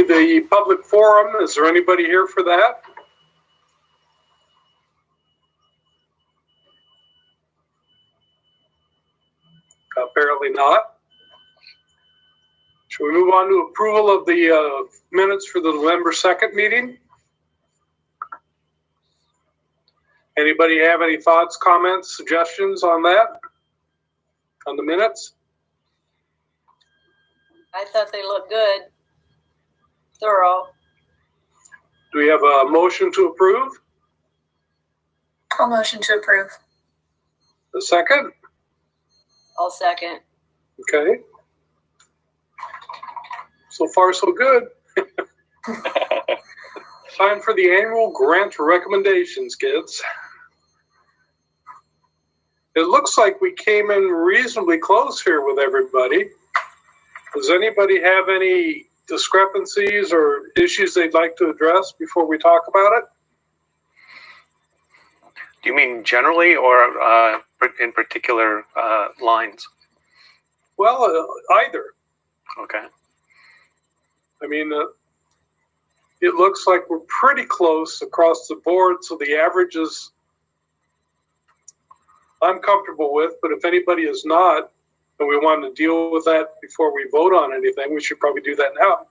The public forum, is there anybody here for that? Apparently not. Should we move on to approval of the minutes for the November 2nd meeting? Anybody have any thoughts, comments, suggestions on that? On the minutes? I thought they looked good. Thorough. Do we have a motion to approve? I'll motion to approve. A second? I'll second. Okay. So far, so good. Time for the annual grant recommendations, kids. It looks like we came in reasonably close here with everybody. Does anybody have any discrepancies or issues they'd like to address before we talk about it? Do you mean generally or in particular lines? Well, either. Okay. I mean, it looks like we're pretty close across the board, so the averages I'm comfortable with, but if anybody is not, and we want to deal with that before we vote on anything, we should probably do that now.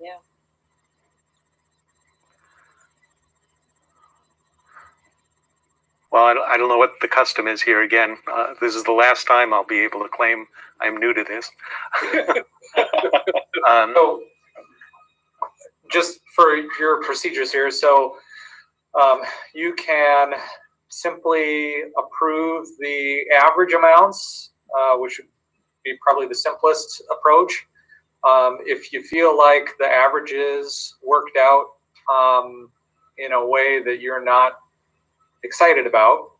Yeah. Well, I don't know what the custom is here again. This is the last time I'll be able to claim I'm new to this. So, just for your procedures here, so you can simply approve the average amounts, which would be probably the simplest approach. If you feel like the averages worked out in a way that you're not excited about,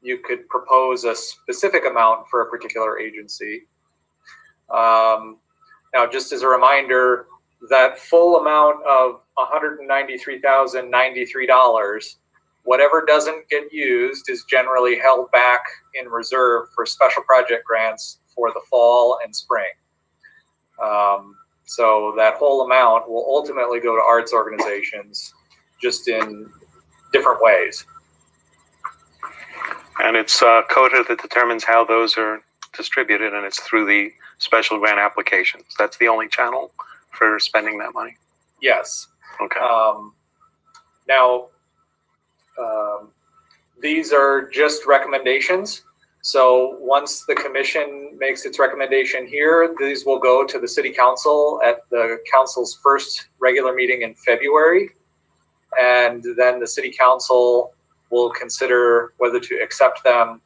you could propose a specific amount for a particular agency. Now, just as a reminder, that full amount of $193,093, whatever doesn't get used is generally held back in reserve for special project grants for the fall and spring. So that whole amount will ultimately go to arts organizations, just in different ways. And it's COTA that determines how those are distributed, and it's through the special grant applications. That's the only channel for spending that money. Yes. Okay. Now, these are just recommendations. So once the commission makes its recommendation here, these will go to the city council at the council's first regular meeting in February. And then the city council will consider whether to accept them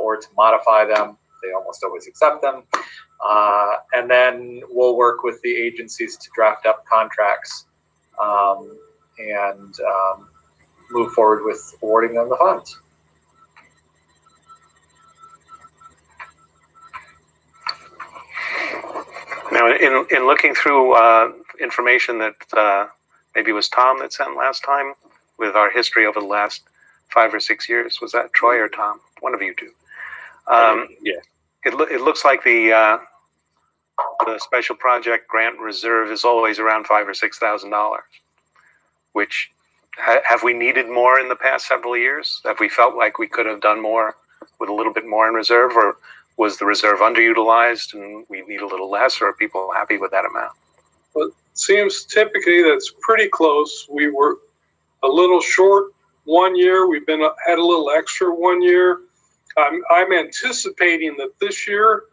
or to modify them. They almost always accept them. And then we'll work with the agencies to draft up contracts and move forward with awarding them the funds. Now, in looking through information that maybe it was Tom that sent last time with our history over the last 5 or 6 years, was that Troy or Tom? One of you two. Yeah. It looks like the special project grant reserve is always around $5,000 or $6,000. Which have we needed more in the past several years? Have we felt like we could have done more with a little bit more in reserve, or was the reserve underutilized and we need a little less, or are people happy with that amount? Well, it seems typically that's pretty close. We were a little short 1 year. We've had a little extra 1 year. I'm anticipating that this year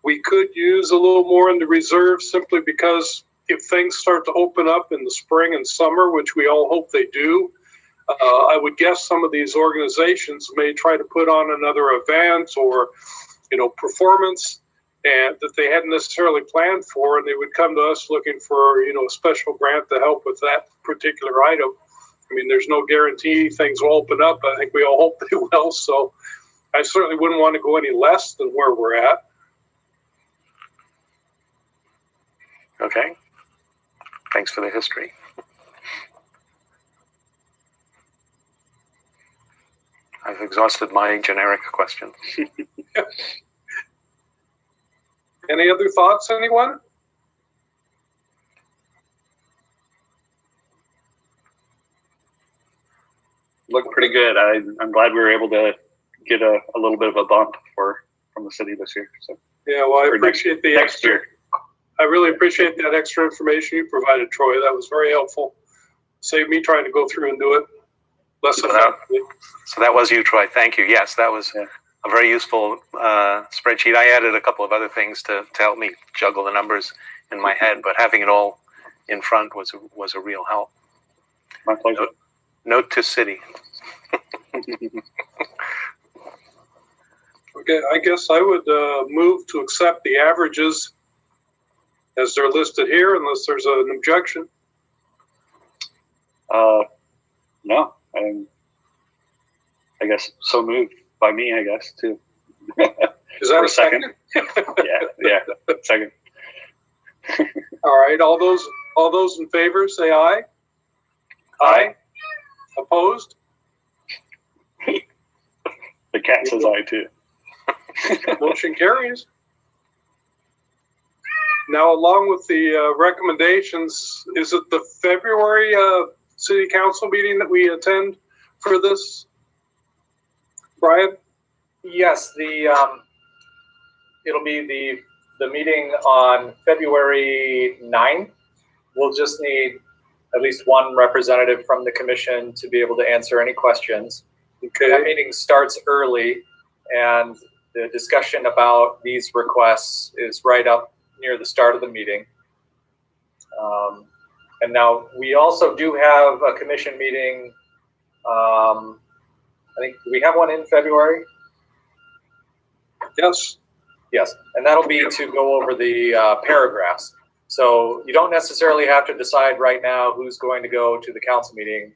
we could use a little more in the reserve, simply because if things start to open up in the spring and summer, which we all hope they do, I would guess some of these organizations may try to put on another event or, performance, and that they hadn't necessarily planned for, and they would come to us looking for, a special grant to help with that particular item. I mean, there's no guarantee things will open up. I think we all hope they will. So I certainly wouldn't want to go any less than where we're at. Okay. Thanks for the history. I've exhausted my generic question. Any other thoughts, anyone? Looked pretty good. I'm glad we were able to get a little bit of a bump from the city this year. So Yeah, well, I appreciate the next extra. year. I really appreciate that extra information you provided, Troy. That was very helpful. Saved me trying to go through and do it less effectively. So that was you, Troy. Thank you. Yes, that was a very useful spreadsheet. I added a couple of other things to help me juggle the numbers in my head, but having it all in front was a real help. My pleasure. Note to city. Okay, I guess I would move to accept the averages as they're listed here, unless there's an objection. No, I guess so moved by me, I guess, too. Is that For a second? Yeah, second. All right, all those in favor, say aye. Aye. Opposed? The cat says aye, too. Motion carries. Now, along with the recommendations, is it the February city council meeting that we attend for this? Brian? Yes, it'll be the meeting on February 9th. We'll just need at least one representative from the commission to be able to answer any questions. Okay. That meeting starts early, and the discussion about these requests is right up near the start of the meeting. And now we also do have a commission meeting. I think, do we have one in February? Yes. Yes, and that'll be to go over the paragraphs. So you don't necessarily have to decide right now who's going to go to the council meeting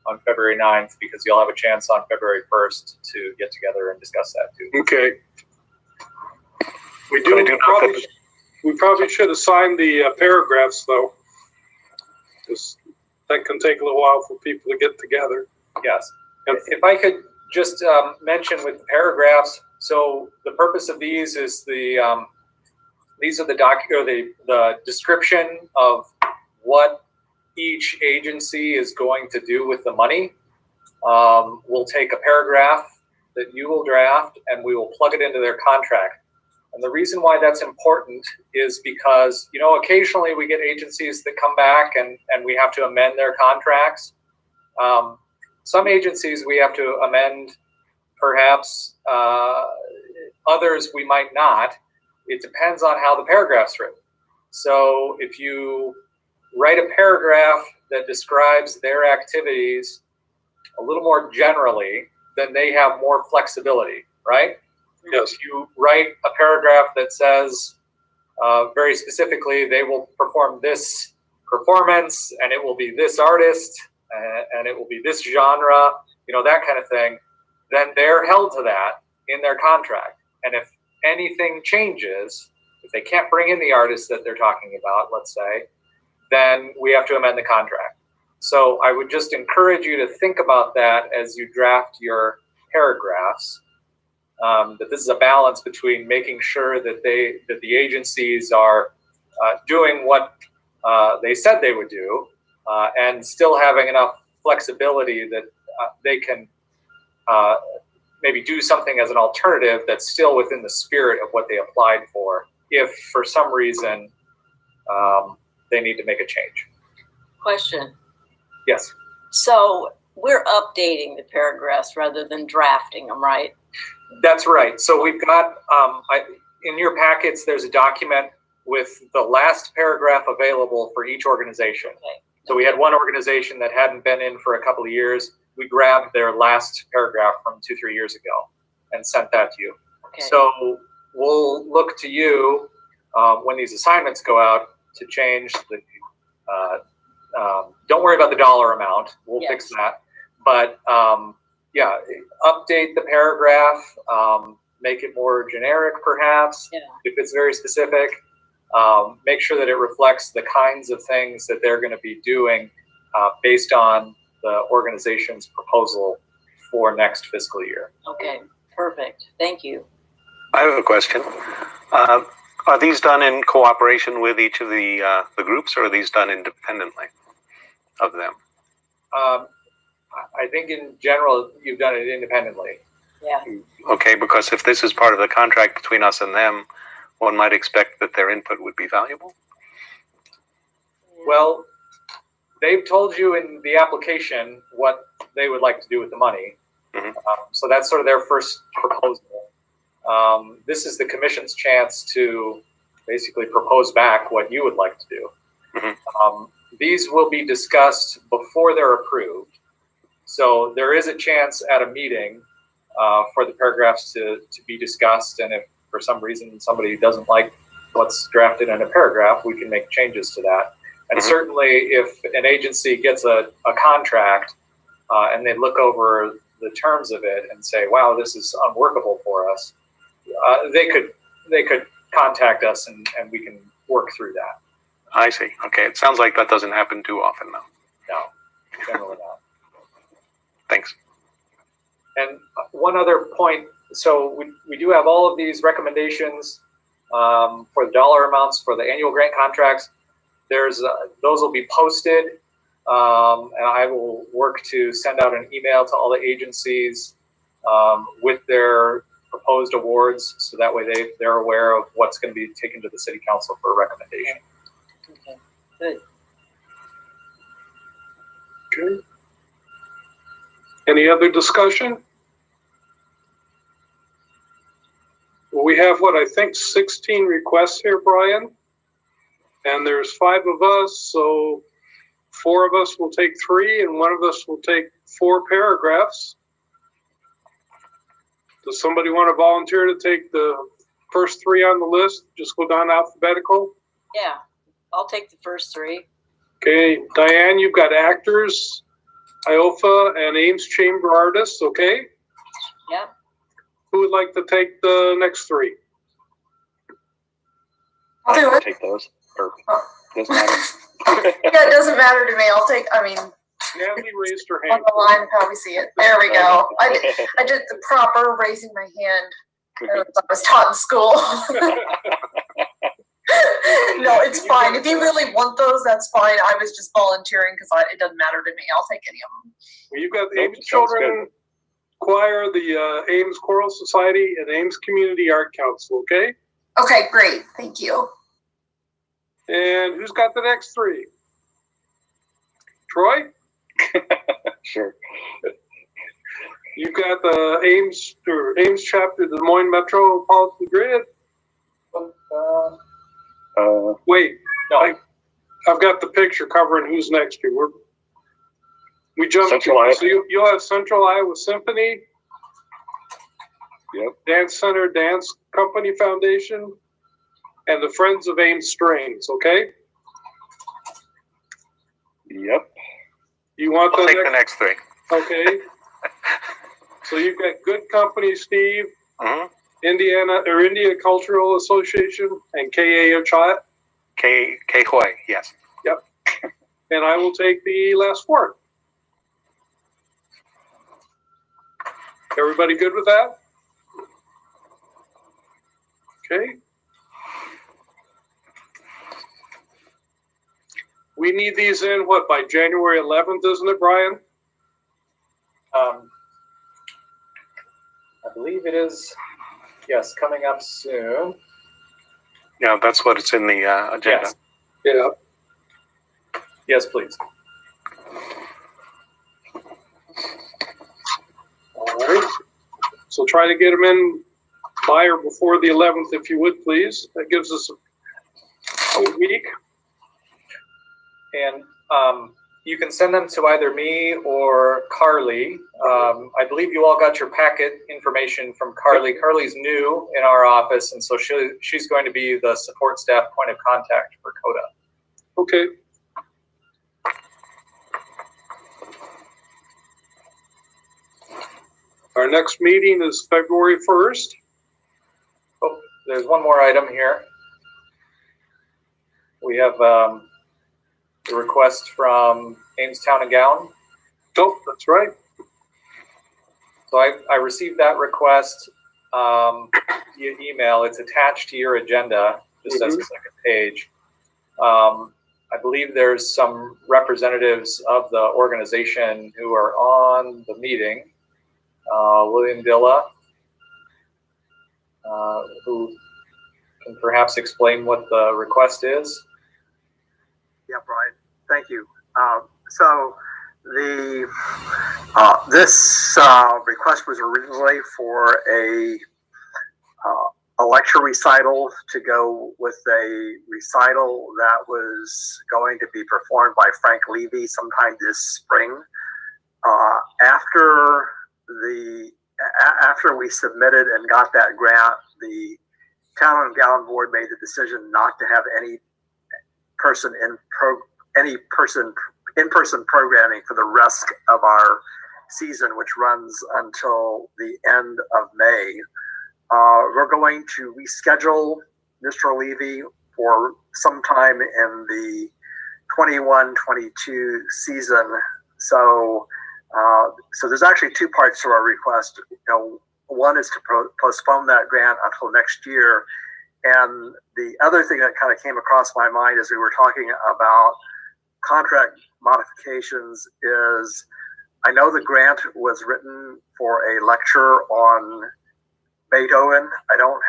on February 9th, because you'll have a chance on February 1st to get together and discuss that too. Okay. We probably should assign the paragraphs, though, because that can take a little while for people to get together. Yes. If I could just mention with the paragraphs, so the purpose of these is these are the description of what each agency is going to do with the money. We'll take a paragraph that you will draft and we will plug it into their contract. And the reason why that's important is because, occasionally we get agencies that come back and we have to amend their contracts. Some agencies we have to amend perhaps others we might not. It depends on how the paragraph's written. So if you write a paragraph that describes their activities a little more generally, then they have more flexibility, right? Yes. If you write a paragraph that says very specifically they will perform this performance and it will be this artist and it will be this genre, that kind of thing, then they're held to that in their contract. And if anything changes, if they can't bring in the artist that they're talking about, let's say, then we have to amend the contract. So I would just encourage you to think about that as you draft your paragraphs, that this is a balance between making sure that the agencies are doing what they said they would do, and still having enough flexibility that they can maybe do something as an alternative that's still within the spirit of what they applied for, if for some reason they need to make a change. Question. Yes. So we're updating the paragraphs rather than drafting them, right? That's right. So we've got, in your packets, there's a document with the last paragraph available for each organization. Okay. So we had one organization that hadn't been in for a couple of years. We grabbed their last paragraph from 2-3 years ago and sent that to you. Okay. So we'll look to you when these assignments go out to change the, don't worry about the dollar amount. We'll Yes. fix that. But yeah, update the paragraph, make it more generic perhaps, Yeah. if it's very specific. Make sure that it reflects the kinds of things that they're going to be doing based on the organization's proposal for next fiscal year. Okay, perfect. Thank you. I have a question. Are these done in cooperation with each of the groups, or are these done independently of them? I think in general, you've done it independently. Yeah. Okay, because if this is part of the contract between us and them, one might expect that their input would be valuable. Well, they've told you in the application what they would like to do with the money. Mhm. So that's sort of their first proposal. This is the commission's chance to basically propose back what you would like to do. Mhm. These will be discussed before they're approved. So there is a chance at a meeting for the paragraphs to be discussed. And if for some reason somebody doesn't like what's drafted in a paragraph, we can make changes to that. And Mhm. certainly if an agency gets a contract and they look over the terms of it and say, wow, this is unworkable for us, they could contact us and we can work through that. I see. Okay, it sounds like that doesn't happen too often, though. No, generally not. Thanks. And one other point, so we do have all of these recommendations for the dollar amounts for the annual grant contracts. Those will be posted, and I will work to send out an email to all the agencies with their proposed awards, so that way they're aware of what's going to be taken to the city council for a recommendation. Okay, good. Okay. Any other discussion? Well, we have what I think 16 requests here, Brian, and there's 5 of us, so 4 of us will take 3 and 1 of us will take 4 paragraphs. Does somebody want to volunteer to take the first 3 on the list? Just go down alphabetical. Yeah, I'll take the first 3. Okay, Diane, you've got actors, IOFA, and Ames Chamber artists, okay? Yep. Who would like to take the next 3? I'll do I'll it. take those. Or Oh. doesn't matter. Yeah, it doesn't matter to me. Natalie raised her On hand. the line, probably see it. There we go. I did the proper raising my hand as I was taught in school. No, it's fine. If you really want those, that's fine. I was just volunteering because it doesn't matter to me. I'll take any of them. Well, you've got the Nope, Ames sounds Children Choir, the Ames Choral Society, and Ames Community Art Council, okay? Okay, great. Thank you. And who's got the next 3? Troy? Sure. You've got the Ames chapter, the Des Moines Metropolitan Grid. Wait, No, I've got the picture covering who's next to you. We jumped Central to, Iowa. so you'll have Central Iowa Symphony, Yep. Dance Center Dance Company Foundation, and the Friends of Ames Strings, okay? Yep. You want I'll the take the next three. Okay. So you've got Good Company, Steve, Mhm. India Cultural Association, and KAHI, Hoy, yes. and I will take the last four. Everybody good with that? Okay. We need these in, what, by January 11th, isn't it, Brian? I believe it is, yes, coming up soon. Yeah, that's what it's in the agenda. Yes, Yeah. yes, please. All right. So try to get them in by or before the 11th, if you would, please. That gives us a week. And you can send them to either me or Carly. I believe you all got your packet information from Carly. Carly's new in our office, and so she's going to be the support staff point of contact for CODA. Okay. Our next meeting is February 1st. Oh, there's one more item here. We have the request from Ames Town and Gown. Oh, that's right. So I received that request via email. It's attached to your agenda, just as a second page. I believe there's some representatives of the organization who are on the meeting. William Dilla, who can perhaps explain what the request is. Yeah, Brian, thank you. So the this request was originally for a lecture recital to go with a recital that was going to be performed by Frank Levy sometime this spring. After we submitted and got that grant, the Town and Gown Board made the decision not to have any in-person programming for the rest of our season, which runs until the end of May. We're going to reschedule Mr. Levy for sometime in the 21-22 season. So there's actually two parts to our request. One is to postpone that grant until next year. And the other thing that kind of came across my mind as we were talking about contract modifications is, I know the grant was written for a lecture on Beethoven. I don't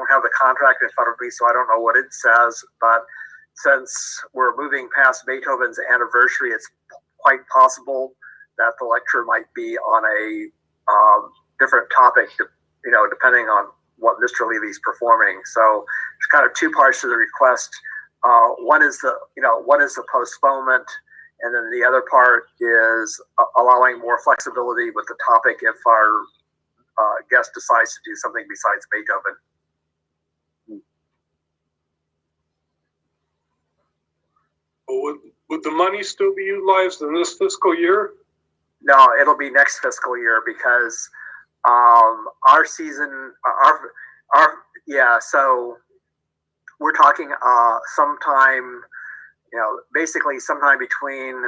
have the contract in front of me, so I don't know what it says. But since we're moving past Beethoven's anniversary, it's quite possible that the lecture might be on a different topic, depending on what Mr. Levy's performing. So there's kind of two parts to the request. One is the postponement, and then the other part is allowing more flexibility with the topic if our guest decides to do something besides Beethoven. Would the money still be utilized in this fiscal year? No, it'll be next fiscal year because our season, so we're talking sometime, basically sometime between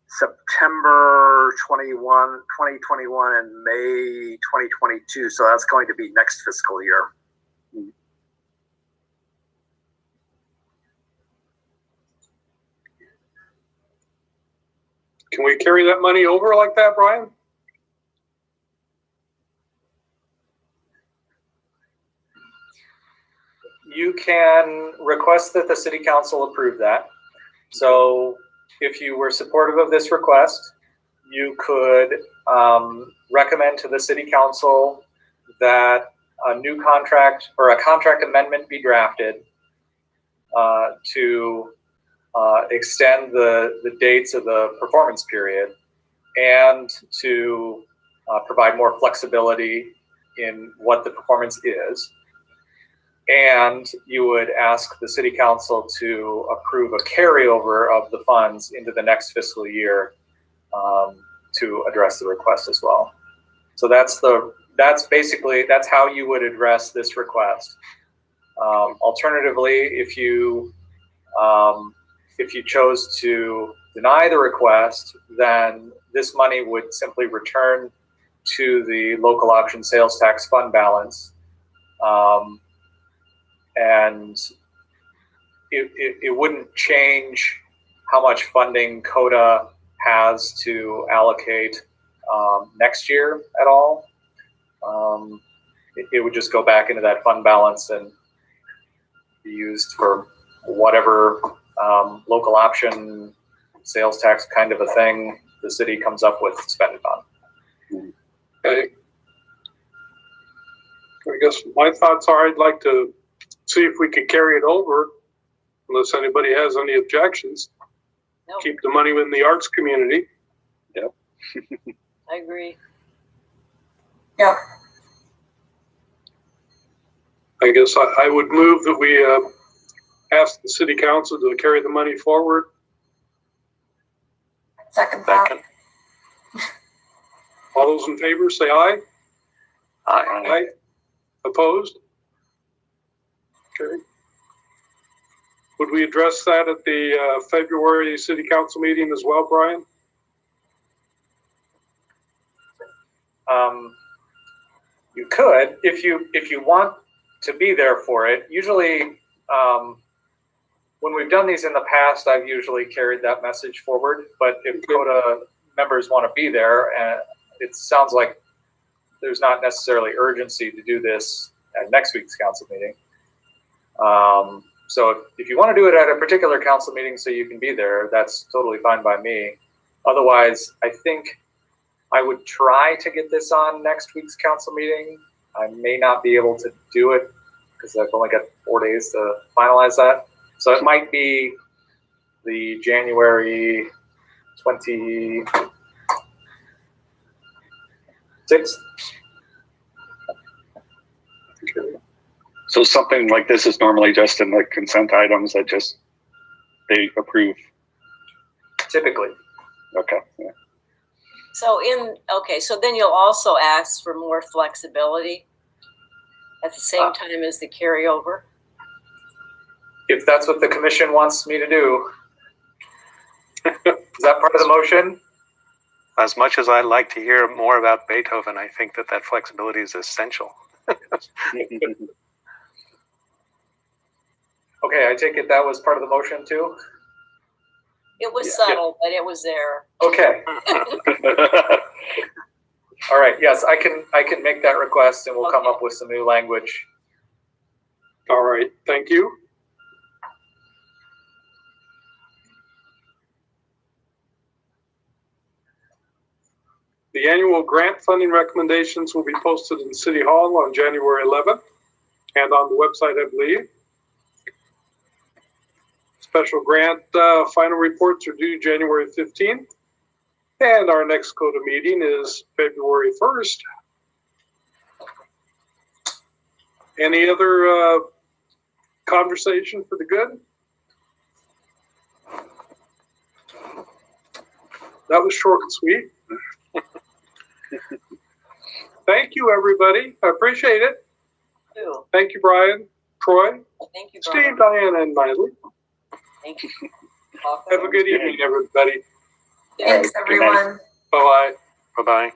September 2021 and May 2022. So that's going to be next fiscal year. Can we carry that money over like that, Brian? You can request that the city council approve that. So if you were supportive of this request, you could recommend to the city council that a new contract or a contract amendment be drafted to extend the dates of the performance period and to provide more flexibility in what the performance is. And you would ask the city council to approve a carryover of the funds into the next fiscal year to address the request as well. So that's how you would address this request. Alternatively, if you chose to deny the request, then this money would simply return to the local option sales tax fund balance. And it wouldn't change how much funding CODA has to allocate next year at all. It would just go back into that fund balance and be used for whatever local option sales tax kind of a thing the city comes up with to spend it on. Okay. I guess my thoughts are I'd like to see if we could carry it over, unless anybody has any objections. No, Keep the money in the arts community. Yep. I agree. Yeah. I guess I would move that we ask the city council to carry the money forward. Second that. Second. All those in favor, say aye. Aye. Aye. Opposed? Okay. Would we address that at the February city council meeting as well, Brian? You could, if you want to be there for it. Usually, when we've done these in the past, I've usually carried that message forward. But if CODA members want to be there, and it sounds like there's not necessarily urgency to do this at next week's council meeting. So if you want to do it at a particular council meeting so you can be there, that's totally fine by me. Otherwise, I think I would try to get this on next week's council meeting. I may not be able to do it because I've only got 4 days to finalize that. So it might be the January 26th. So something like this is normally just in the consent items that just they approve. Typically. Okay. Yeah. So so then you'll also ask for more flexibility at the same time as the carryover. If that's what the commission wants me to do. Is that part of the motion? As much as I'd like to hear more about Beethoven, I think that flexibility is essential. Okay, I take it that was part of the motion too? It was subtle, but it was there. Okay. All right, yes, I can make that request and we'll come up with some new language. All right, thank you. The annual grant funding recommendations will be posted in City Hall on January 11th and on the website, I believe. Special grant final reports are due January 15th. And our next CODA meeting is February 1st. Any other conversation for the good? That was short and sweet. Thank you, everybody. I appreciate it. Thank you, Brian, Troy, Thank you, Steve, Brian. Diana, and Miley. Thank you. Have a good evening, everybody. Thanks, everyone. Bye-bye. Bye-bye.